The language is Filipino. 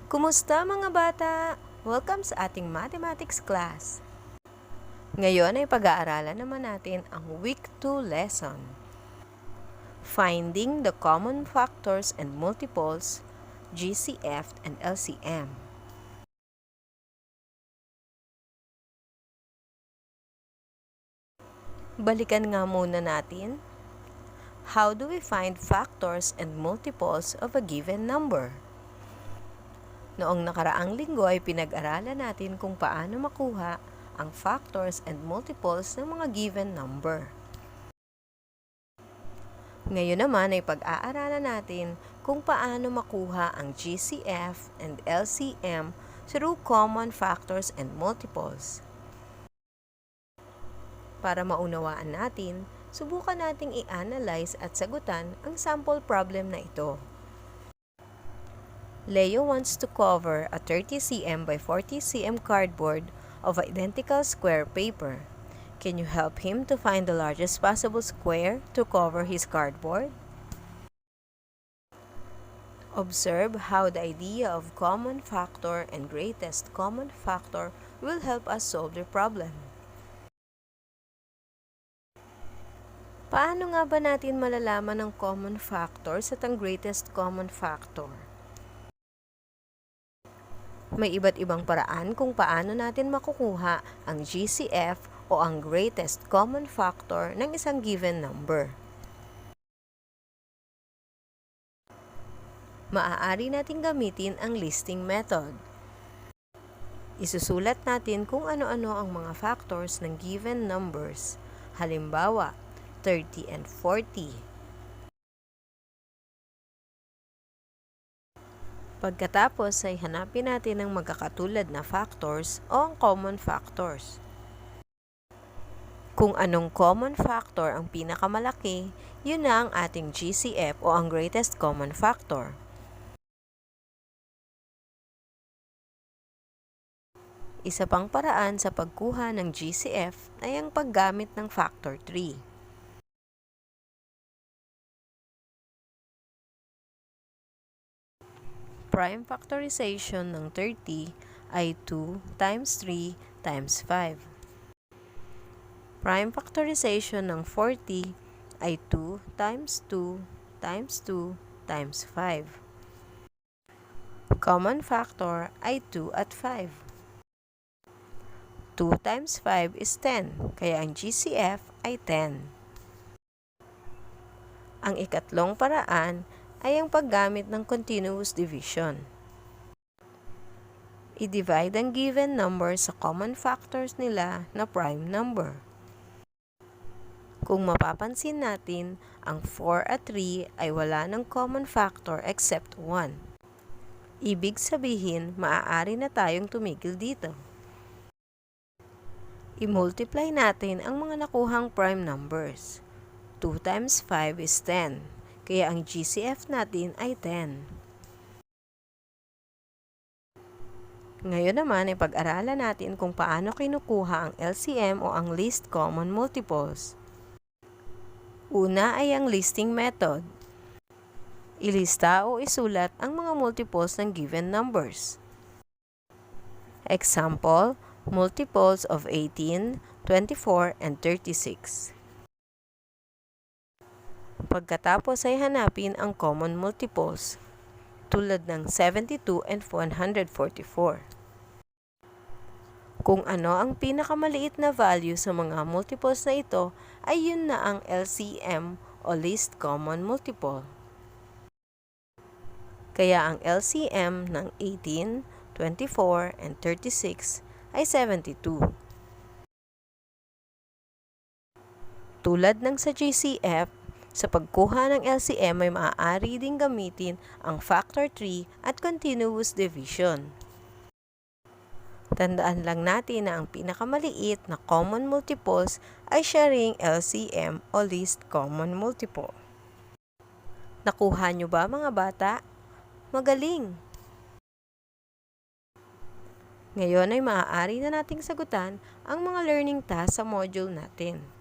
Kumusta mga bata? Welcome sa ating mathematics class. Ngayon ay pag-aaralan naman natin ang Week 2 lesson. Finding the common factors and multiples, GCF and LCM. Balikan nga muna natin. How do we find factors and multiples of a given number? Noong nakaraang linggo ay pinag-aralan natin kung paano makuha ang factors and multiples ng mga given number. Ngayon naman ay pag-aaralan natin kung paano makuha ang GCF and LCM through common factors and multiples. Para maunawaan natin, subukan nating i-analyze at sagutan ang sample problem na ito. Leo wants to cover a 30 cm by 40 cm cardboard of identical square paper. Can you help him to find the largest possible square to cover his cardboard? Observe how the idea of common factor and greatest common factor will help us solve the problem. Paano nga ba natin malalaman ang common factors at ang greatest common factor? May iba't ibang paraan kung paano natin makukuha ang GCF o ang greatest common factor ng isang given number. Maaari nating gamitin ang listing method. Isusulat natin kung ano-ano ang mga factors ng given numbers. Halimbawa, 30 and 40. Pagkatapos ay hanapin natin ang magkakatulad na factors o ang common factors. Kung anong common factor ang pinakamalaki, yun na ang ating GCF o ang greatest common factor. Isa pang paraan sa pagkuha ng GCF ay ang paggamit ng factor 3. Prime factorization ng 30 ay 2 times 3 times 5. Prime factorization ng 40 ay 2 times 2 times 2 times 5. Common factor ay 2 at 5. 2 times 5 is 10, kaya ang GCF ay 10. Ang ikatlong paraan ay ang paggamit ng continuous division. I-divide ang given number sa common factors nila na prime number. Kung mapapansin natin, ang 4 at 3 ay wala ng common factor except 1. Ibig sabihin, maaari na tayong tumigil dito. I-multiply natin ang mga nakuhang prime numbers. 2 times 5 is 10. Kaya ang GCF natin ay 10. Ngayon naman ay pag-aralan natin kung paano kinukuha ang LCM o ang least common multiples. Una ay ang listing method. Ilista o isulat ang mga multiples ng given numbers. Example, multiples of 18, 24, and 36. Pagkatapos ay hanapin ang common multiples, tulad ng 72 and 144. Kung ano ang pinakamaliit na value sa mga multiples na ito, ay yun na ang LCM o least common multiple. Kaya ang LCM ng 18, 24, and 36 ay 72. Tulad ng sa GCF, sa pagkuha ng LCM ay maaari ding gamitin ang factor 3 at continuous division. Tandaan lang natin na ang pinakamaliit na common multiples ay siya ring LCM o least common multiple. Nakuha nyo ba mga bata? Magaling! Ngayon ay maaari na nating sagutan ang mga learning tasks sa module natin.